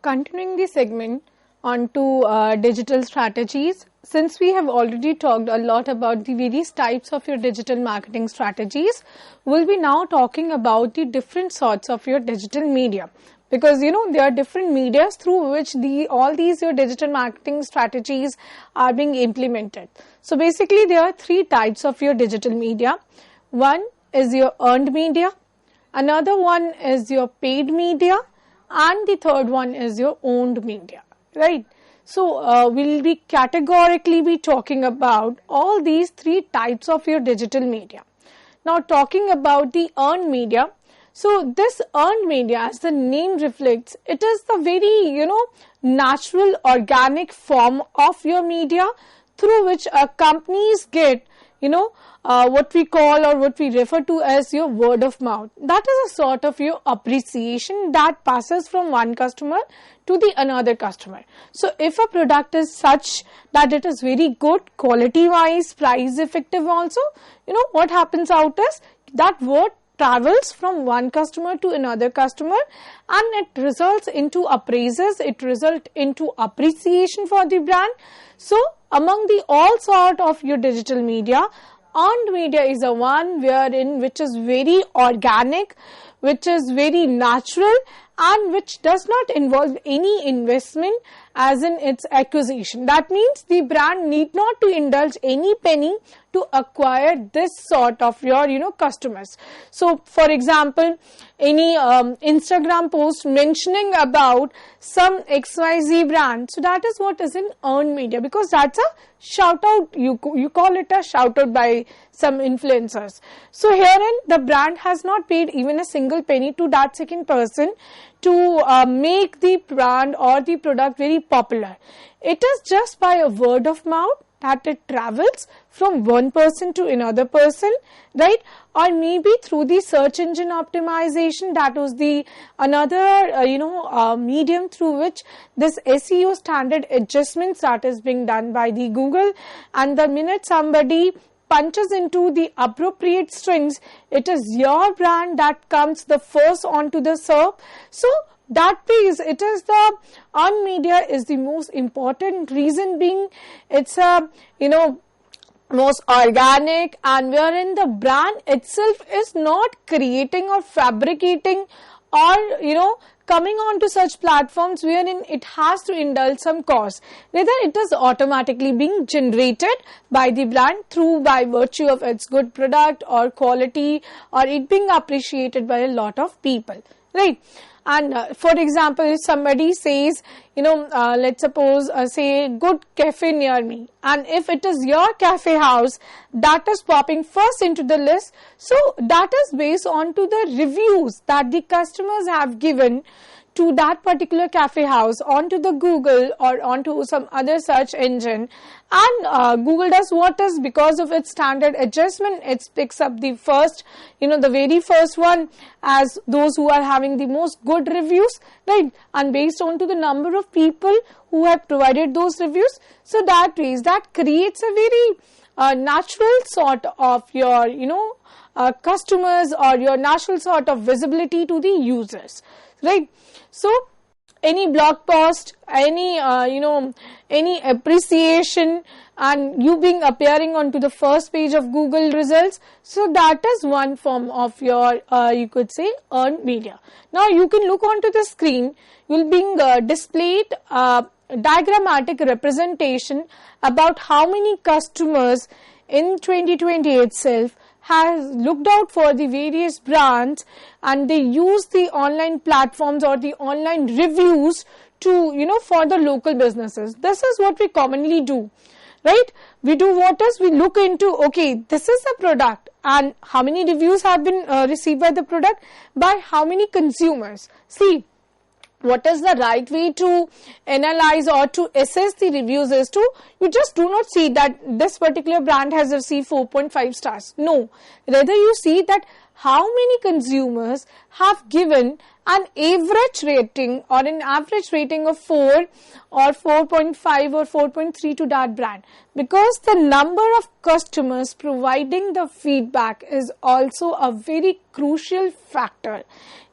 continuing the segment onto digital strategies. Since we have already talked a lot about the various types of your digital marketing strategies, we'll be now talking about the different sorts of your digital media. Because there are different medias through which all these your digital marketing strategies are being implemented. So basically there are three types of your digital media. One is your earned media, another one is your paid media, and the third one is your owned media, right? So we'll be categorically be talking about all these three types of your digital media. Now talking about the earned media. So this earned media, as the name reflects, it is the very, natural organic form of your media through which companies get, what we call or what we refer to as your word of mouth. That is a sort of your appreciation that passes from one customer to the another customer. So if a product is such that it is very good quality wise, price effective also, what happens out is that word travels from one customer to another customer, and it results into appraisals, it results into appreciation for the brand. So among the all sort of your digital media, earned media is a one which is very organic, which is very natural, and which does not involve any investment as in its acquisition. That means the brand need not to indulge any penny to acquire this sort of your customers. So for example, any Instagram post mentioning about some XYZ brand, so that is what is in earned media, because that's a shout out, you call it a shout out by some influencers. So herein the brand has not paid even a single penny to that second person to make the brand or the product very popular. It is just by a word of mouth that it travels from one person to another person, right? Or maybe through the search engine optimization, that was the another medium through which this SEO standard adjustments that is being done by the Google, and the minute somebody punches into the appropriate strings, it is your brand that comes the first onto the SERP. So that means it is the earned media is the most important, reason being it's a most organic, and wherein the brand itself is not creating or fabricating or coming on to such platforms wherein it has to indulge some cost. Rather, it is automatically being generated by the brand by virtue of its good product or quality, or it being appreciated by a lot of people, right? And for example, if somebody says, let's suppose say good cafe near me, and if it is your cafe house that is popping first into the list, so that is based on to the reviews that the customers have given to that particular cafe house onto the Google or onto some other search engine, and Google does what is, because of its standard adjustment, it picks up the first, the very first one as those who are having the most good reviews, right? And based on to the number of people who have provided those reviews, so that ways that creates a very natural sort of your customers, or your natural sort of visibility to the users, right? So any blog post, any any appreciation, and you being appearing onto the first page of Google results, so that is one form of your you could say earned media. Now you can look onto the screen, you'll being displayed diagrammatic representation about how many customers in 2020 itself has looked out for the various brands, and they use the online platforms or the online reviews to for the local businesses. This is what we commonly do, right? We do what is, we look into, okay, this is the product, and how many reviews have been received by the product, by how many consumers. See, what is the right way to analyze or to assess the reviews is to, you just do not see that this particular brand has received 4.5 stars. No, rather you see that how many consumers have given an average rating or an average rating of 4 or 4.5 or 4.3 to that brand, because the number of customers providing the feedback is also a very crucial factor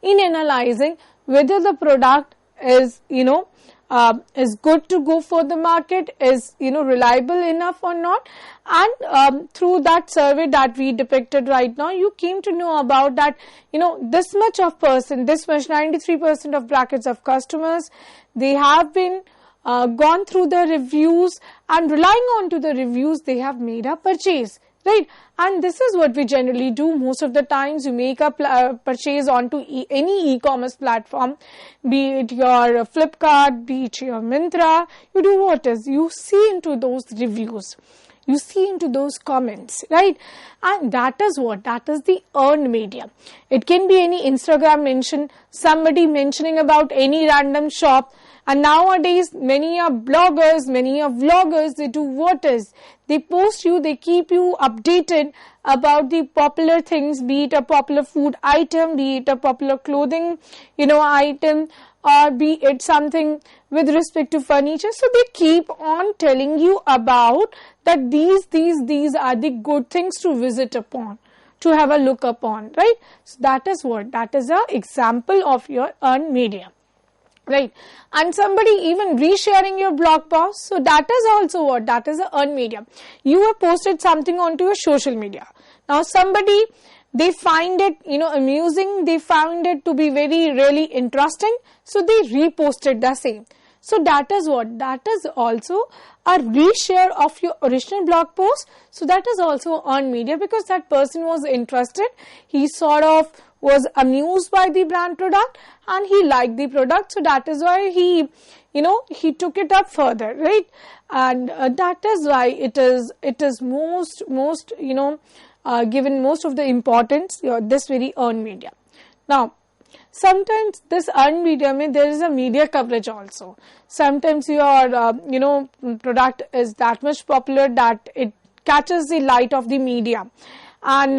in analyzing whether the product is, is good to go for the market, is, reliable enough or not. And through that survey that we depicted right now, you came to know about that, this much of person, this much 93% of brackets of customers, they have been gone through the reviews, and relying on to the reviews, they have made a purchase. Right, and this is what we generally do most of the times. You make a purchase onto any e-commerce platform, be it your Flipkart, be it your Myntra. You do what is, you see into those reviews, you see into those comments, right? And that is what, that is the earned media. It can be any Instagram mention, somebody mentioning about any random shop. And nowadays, many are bloggers, many are vloggers, they do what is, they post you, they keep you updated about the popular things, be it a popular food item, be it a popular clothing, item, or be it something with respect to furniture. So they keep on telling you about that these are the good things to visit upon, to have a look upon, right? So that is what, that is an example of your earned media. Right, and somebody even resharing your blog post, so that is also what, that is a earned media. You have posted something onto your social media. Now somebody, they find it, amusing, they found it to be really interesting, so they reposted the same. So that is what, that is also a reshare of your original blog post. So that is also earned media, because that person was interested, he sort of was amused by the brand product and he liked the product. So that is why he, he took it up further, right? And that is why it is most, given most of the importance, this very earned media. Now, sometimes this earned media, there is a media coverage also. Sometimes your, product is that much popular that it catches the light of the media. And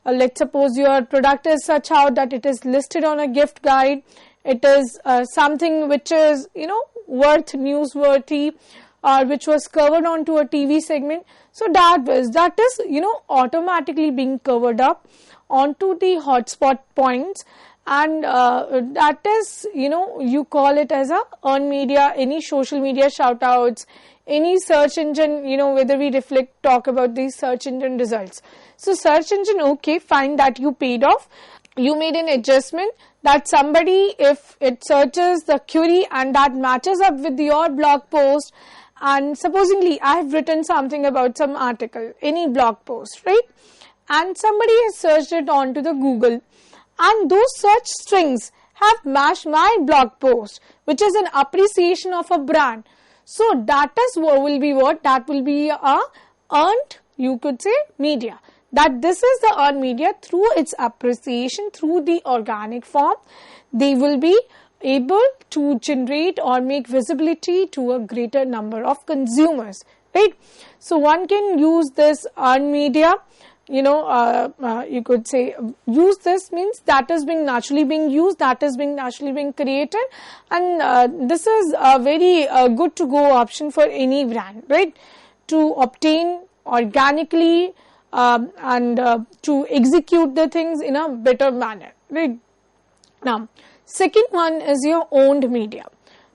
let's suppose your product is such how that it is listed on a gift guide. It is something which is, newsworthy, or which was covered onto a TV segment. So that is, automatically being covered up onto the hotspot points. And that is, you call it as a earned media, any social media shout outs, any search engine, whether we talk about these search engine results. So search engine, okay, fine, that you paid off. You made an adjustment that somebody, if it searches the query and that matches up with your blog post, and supposedly I have written something about some article, any blog post, right? And somebody has searched it onto the Google, and those search strings have matched my blog post, which is an appreciation of a brand. So that is what will be what? That will be a earned, you could say, media. That this is the earned media through its appreciation, through the organic form. They will be able to generate or make visibility to a greater number of consumers, right? So one can use this earned media, you could say use this means that is being naturally being used, that is being naturally being created, and this is a very good to go option for any brand, right? To obtain organically and to execute the things in a better manner, right? Now, second one is your owned media.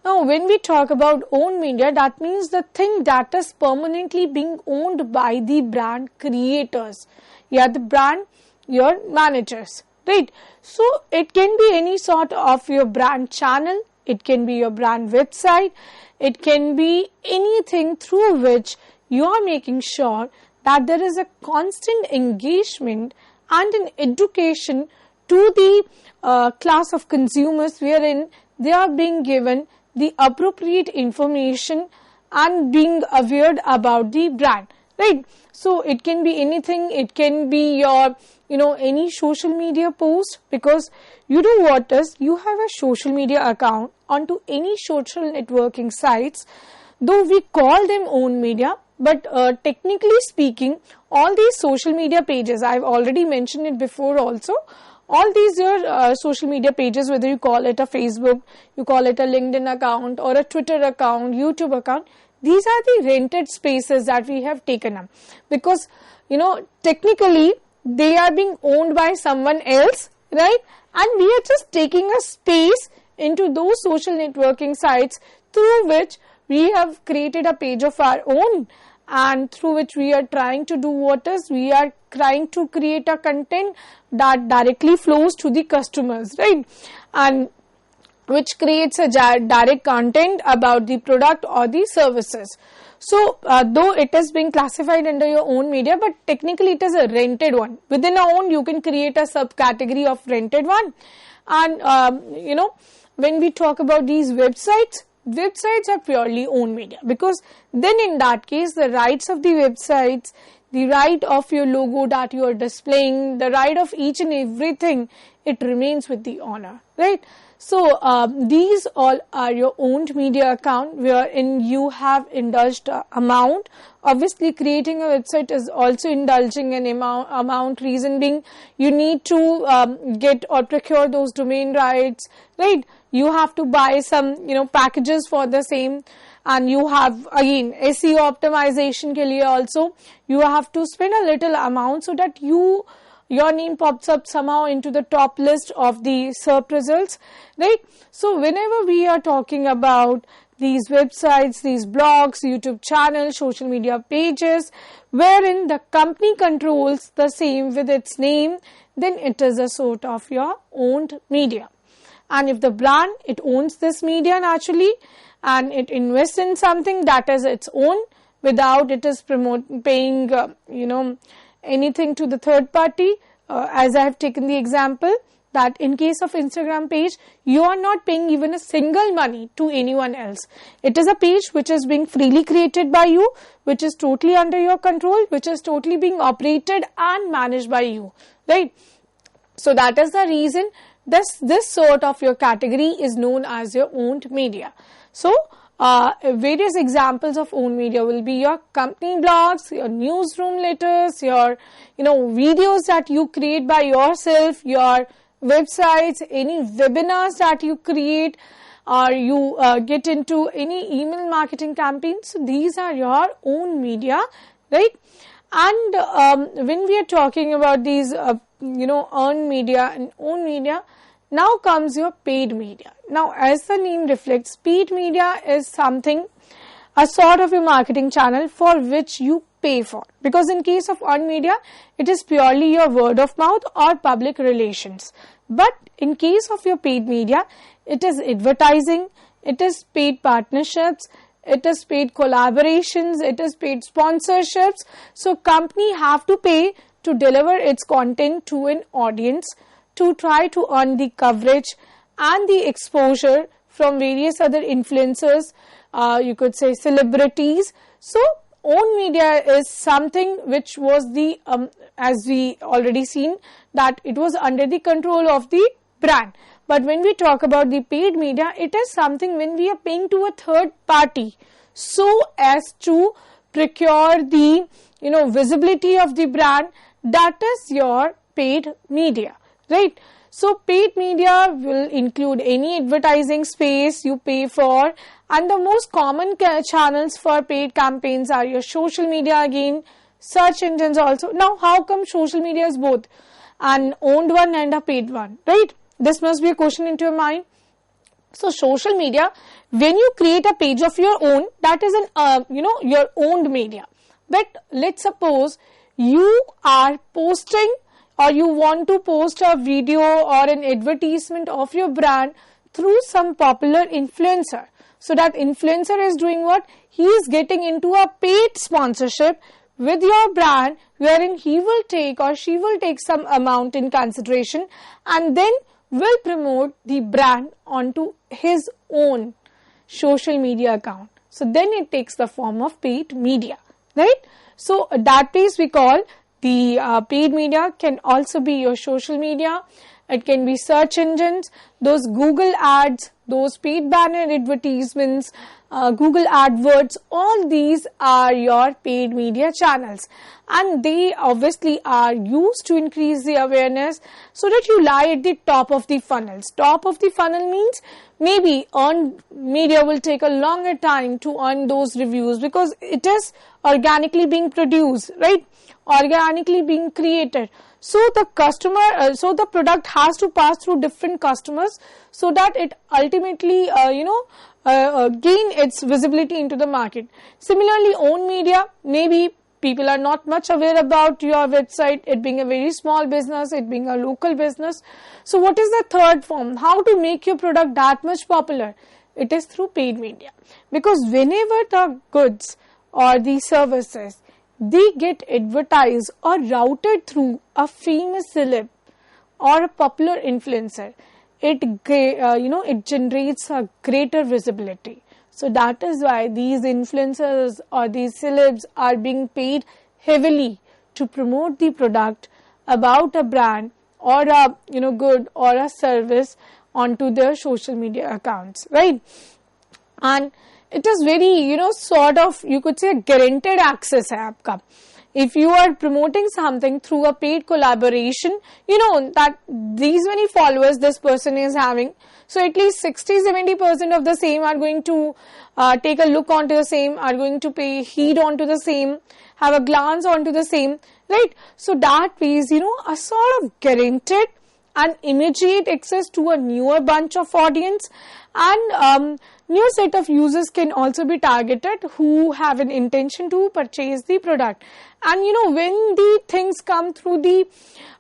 Now, when we talk about owned media, that means the thing that is permanently being owned by the brand creators. Yeah, the brand, your managers, right? So, it can be any sort of your brand channel, it can be your brand website, it can be anything through which you are making sure that there is a constant engagement and an education to the class of consumers wherein they are being given the appropriate information and being aware about the brand, right? So it can be anything, it can be your, any social media post, because you do what is, you have a social media account onto any social networking sites, though we call them own media, but technically speaking, all these social media pages, I've already mentioned it before also, all these your social media pages, whether you call it a Facebook, you call it a LinkedIn account or a Twitter account, YouTube account, these are the rented spaces that we have taken up, because technically they are being owned by someone else, right? And we are just taking a space into those social networking sites through which we have created a page of our own, and through which we are trying to do what is, we are trying to create a content that directly flows to the customers, right? And which creates a direct content about the product or the services. So, though it is being classified under your own media, but technically it is a rented one. Within our own, you can create a subcategory of rented one. And, when we talk about these websites are purely own media, because then in that case, the rights of the websites, the right of your logo that you are displaying, the right of each and everything, it remains with the owner, right? So, these all are your owned media account wherein you have indulged amount. Obviously, creating a website is also indulging an amount, reason being you need to get or procure those domain rights, right? You have to buy some, packages for the same, and you have, again, SEO optimization ke liye also, you have to spend a little amount so that your name pops up somehow into the top list of the SERP results, right? So, whenever we are talking about these websites, these blogs, YouTube channels, social media pages, wherein the company controls the same with its name, then it is a sort of your owned media. And if the brand, it owns this media naturally, and it invests in something that is its own without it is paying, anything to the third party, as I have taken the example that in case of Instagram page, you are not paying even a single money to anyone else. It is a page which is being freely created by you, which is totally under your control, which is totally being operated and managed by you, right? So that is the reason this sort of your category is known as your owned media. So, various examples of owned media will be your company blogs, your newsroom letters, your, videos that you create by yourself, your websites, any webinars that you create, or you get into any email marketing campaigns. So, these are your own media, right? And when we are talking about these, earned media and own media, now comes your paid media. Now, as the name reflects, paid media is something, a sort of a marketing channel for which you pay for. Because in case of earned media, it is purely your word of mouth or public relations. But in case of your paid media, it is advertising, it is paid partnerships, it is paid collaborations, it is paid sponsorships. So, company have to pay to deliver its content to an audience, to try to earn the coverage and the exposure from various other influencers, you could say celebrities. So, own media is something which was the, as we already seen, that it was under the control of the brand. But when we talk about the paid media, it is something when we are paying to a third party so as to procure the, visibility of the brand, that is your paid media. Right. So, paid media will include any advertising space you pay for, and the most common channels for paid campaigns are your social media again, search engines also. Now, how come social media is both an owned one and a paid one, right? This must be a question into your mind. So, social media, when you create a page of your own, that is an, your owned media. But let's suppose you are posting, or you want to post a video or an advertisement of your brand through some popular influencer. So, that influencer is doing what? He is getting into a paid sponsorship with your brand, wherein he will take or she will take some amount in consideration and then will promote the brand onto his own social media account. So, then it takes the form of paid media, right? So, that piece we call the paid media. Can also be your social media. It can be search engines, those Google ads, those paid banner advertisements, Google AdWords, all these are your paid media channels, and they obviously are used to increase the awareness so that you lie at the top of the funnels. Top of the funnel means maybe earned media will take a longer time to earn those reviews because it is organically being produced, right? Organically being created. So the so the product has to pass through different customers so that it ultimately, gain its visibility into the market. Similarly, own media, maybe people are not much aware about your website, it being a very small business, it being a local business. So what is the third form? How to make your product that much popular? It is through paid media. Because whenever the goods or the services, they get advertised or routed through a famous celeb or a popular influencer, it generates a greater visibility. So that is why these influencers or these celebs are being paid heavily to promote the product about a brand or a good or a service onto their social media accounts, right? And it is very, sort of, you could say, guaranteed access hai aapka. If you are promoting something through a paid collaboration, that these many followers this person is having, so at least 60-70% of the same are going to take a look onto the same, are going to pay heed onto the same, have a glance onto the same, right? So that is, a sort of guaranteed and immediate access to a newer bunch of audience, and new set of users can also be targeted who have an intention to purchase the product. And when the things come through the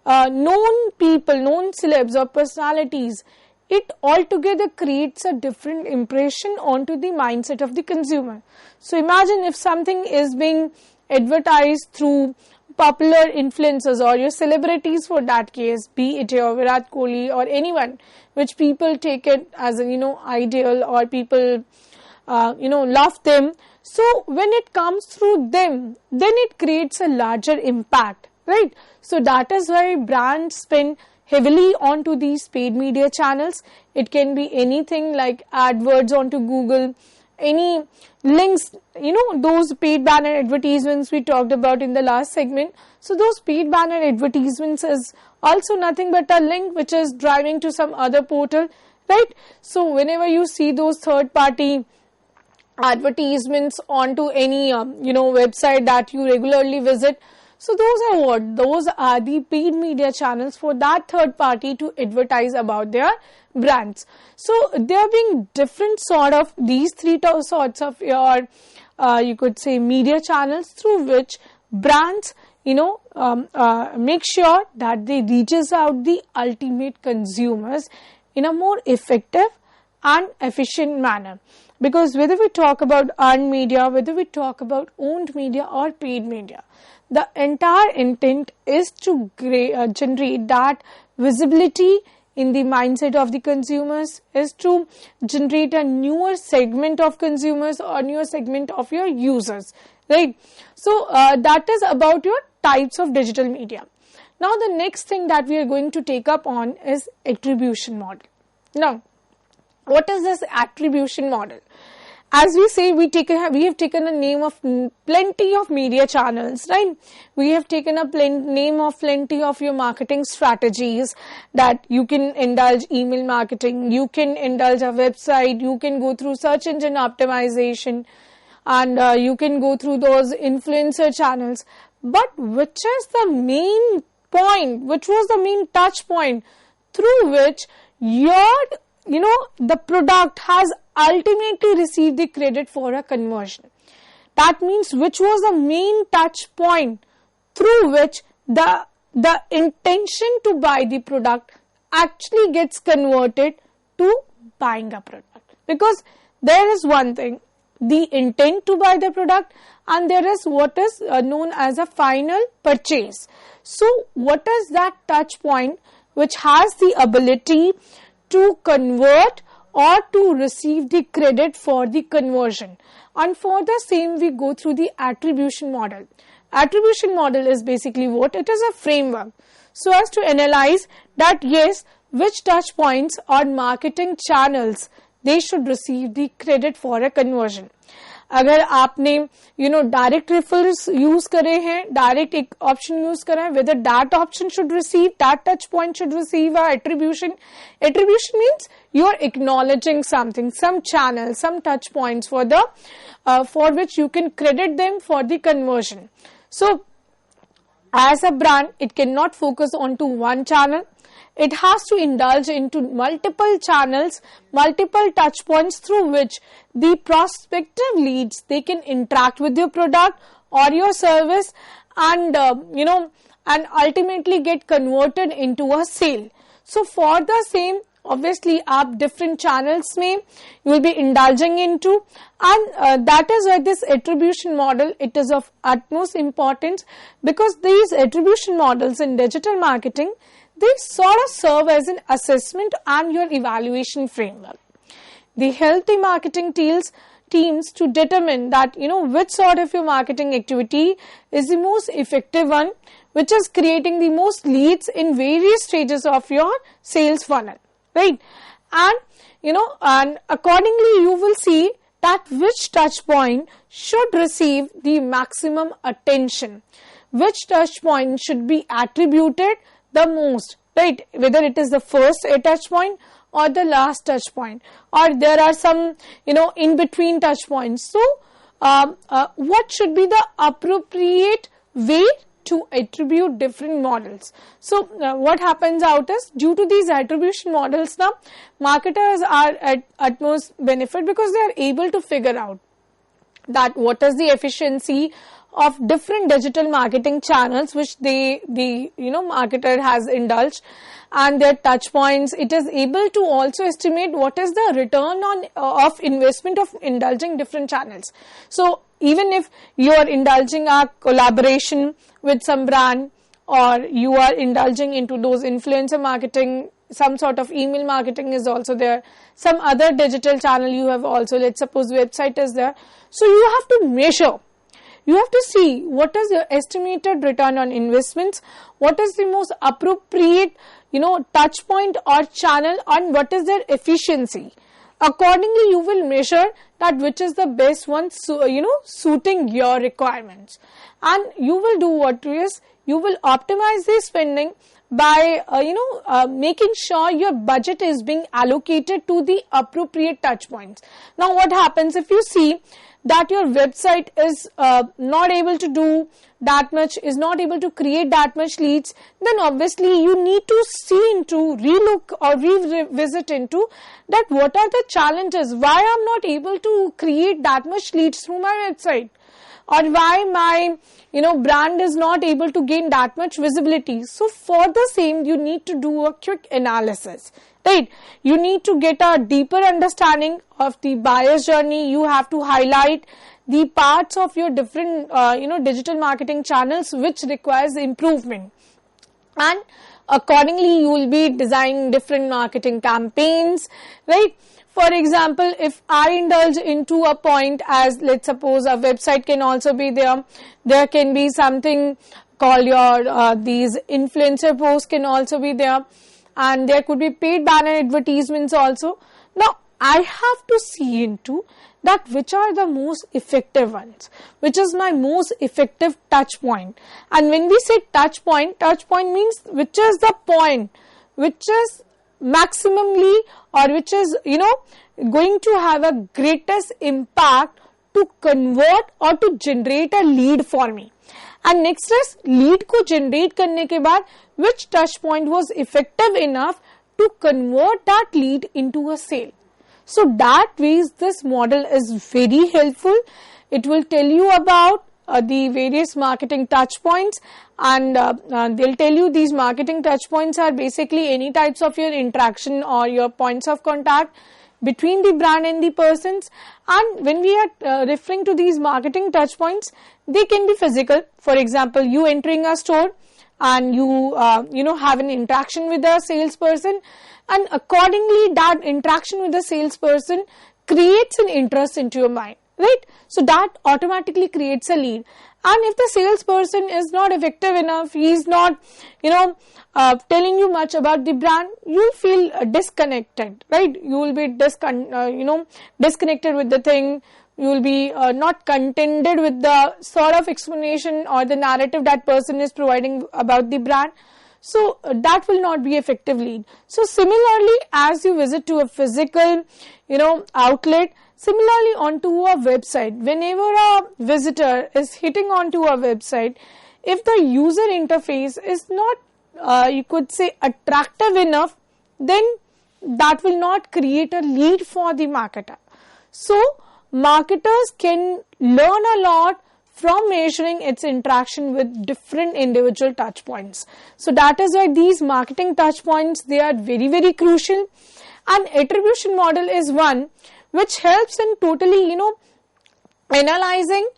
known people, known celebs or personalities, it altogether creates a different impression onto the mindset of the consumer. So imagine if something is being advertised through popular influencers or your celebrities for that case, be it your Virat Kohli or anyone which people take it as an ideal, or people love them. So when it comes through them, then it creates a larger impact, right? So that is why brands spend heavily onto these paid media channels. It can be anything like AdWords onto Google, any links, those paid banner advertisements we talked about in the last segment. So those paid banner advertisements is also nothing but a link which is driving to some other portal, right? So whenever you see those third party advertisements onto any website that you regularly visit, so those are what? Those are the paid media channels for that third party to advertise about their brands. So there being different sort of these three sorts of your you could say media channels through which brands make sure that they reaches out the ultimate consumers in a more effective and efficient manner. Because whether we talk about earned media, whether we talk about owned media or paid media, the entire intent is to generate that visibility in the mindset of the consumers, is to generate a newer segment of consumers or newer segment of your users, right? So that is about your types of digital media. Now the next thing that we are going to take up on is attribution model. Now, what is this attribution model? As we say, we have taken a name of plenty of media channels, right? We have taken a name of plenty of your marketing strategies, that you can indulge email marketing, you can indulge a website, you can go through search engine optimization, and you can go through those influencer channels. But which is the main point, which was the main touch point through which the product has ultimately received the credit for a conversion? That means which was the main touch point through which the intention to buy the product actually gets converted to buying a product. Because there is one thing, the intent to buy the product, and there is what is known as a final purchase. So what is that touch point which has the ability to convert or to receive the credit for the conversion? And for the same, we go through the attribution model. Attribution model is basically what? It is a framework so as to analyze that yes, which touch points or marketing channels they should receive the credit for a conversion. अगर आपने direct referrals use करे हैं, direct एक option use करा है, whether that option should receive, that touch point should receive a attribution. Attribution means you are acknowledging something, some channel, some touch points for which you can credit them for the conversion. So as a brand, it cannot focus onto one channel. It has to indulge into multiple channels, multiple touch points through which the prospective leads, they can interact with your product or your service and and ultimately get converted into a sale. So for the same, obviously आप different channels में you will be indulging into, and that is why this attribution model, it is of utmost importance, because these attribution models in digital marketing, they sort of serve as an assessment and your evaluation framework. They help the marketing teams to determine that which sort of your marketing activity is the most effective one, which is creating the most leads in various stages of your sales funnel, right? And and accordingly you will see that which touch point should receive the maximum attention, which touch point should be attributed the most, right? Whether it is the first touch point or the last touch point, or there are some in between touch points. So what should be the appropriate way to attribute different models? So what happens out is, due to these attribution models, now marketers are at utmost benefit because they are able to figure out that what is the efficiency of different digital marketing channels which the marketer has indulged, and their touch points. It is able to also estimate what is the return on of investment of indulging different channels. So even if you are indulging a collaboration with some brand, or you are indulging into those influencer marketing, some sort of email marketing is also there, some other digital channel you have also, let's suppose website is there. So you have to measure, you have to see what is your estimated return on investments, what is the most appropriate touch point or channel, and what is their efficiency. Accordingly you will measure that which is the best one, suiting your requirements, and you will do what is, you will optimize the spending by making sure your budget is being allocated to the appropriate touch points. Now what happens if you see that your website is not able to do that much, is not able to create that much leads, then obviously you need to see into, relook or revisit into that what are the challenges, why I'm not able to create that much leads through my website, or why my brand is not able to gain that much visibility. So for the same, you need to do a quick analysis, right? You need to get a deeper understanding of the buyer's journey. You have to highlight the parts of your different digital marketing channels which requires improvement, and accordingly you will be designing different marketing campaigns, right? For example, if I indulge into a point, as let's suppose a website can also be there, there can be something called your these influencer posts can also be there, and there could be paid banner advertisements also. Now I have to see into that which are the most effective ones, which is my most effective touch point. And when we say touch point means which is the point which is maximally, or which is going to have a greatest impact to convert or to generate a lead for me. And next is lead को generate करने के बाद which touch point was effective enough to convert that lead into a sale. So that ways this model is very helpful. It will tell you about the various marketing touch points, and they'll tell you these marketing touch points are basically any types of your interaction or your points of contact between the brand and the persons. And when we are referring to these marketing touch points, they can be physical. For example, you entering a store and you have an interaction with a salesperson, and accordingly that interaction with the salesperson creates an interest into your mind, right? So that automatically creates a lead. And if the salesperson is not effective enough, he is not telling you much about the brand, you feel disconnected, right? You will be disconnected with the thing. You will be not contented with the sort of explanation or the narrative that person is providing about the brand. So that will not be effective lead. So similarly, as you visit to a physical, outlet, similarly onto a website, whenever a visitor is hitting onto a website, if the user interface is not, you could say, attractive enough, then that will not create a lead for the marketer. So marketers can learn a lot from measuring its interaction with different individual touch points. So that is why these marketing touch points, they are very, very crucial. And attribution model is one which helps in totally, analyzing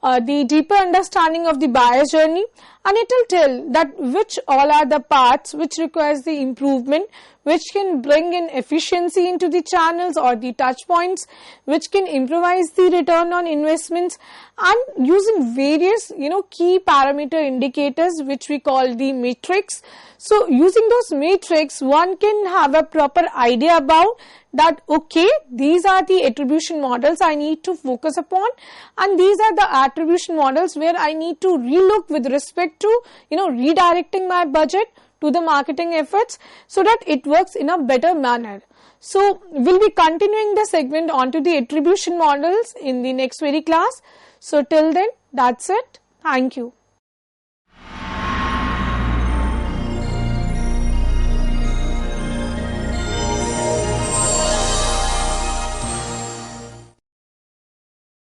the deeper understanding of the buyer's journey, and it will tell that which all are the parts which requires the improvement, which can bring in efficiency into the channels or the touch points, which can improvise the return on investments, and using various key parameter indicators which we call the matrix. So using those matrix, one can have a proper idea about that, okay, these are the attribution models I need to focus upon, and these are the attribution models where I need to relook with respect to redirecting my budget to the marketing efforts so that it works in a better manner. So we'll be continuing the segment onto the attribution models in the next very class. So till then, that's it. Thank you.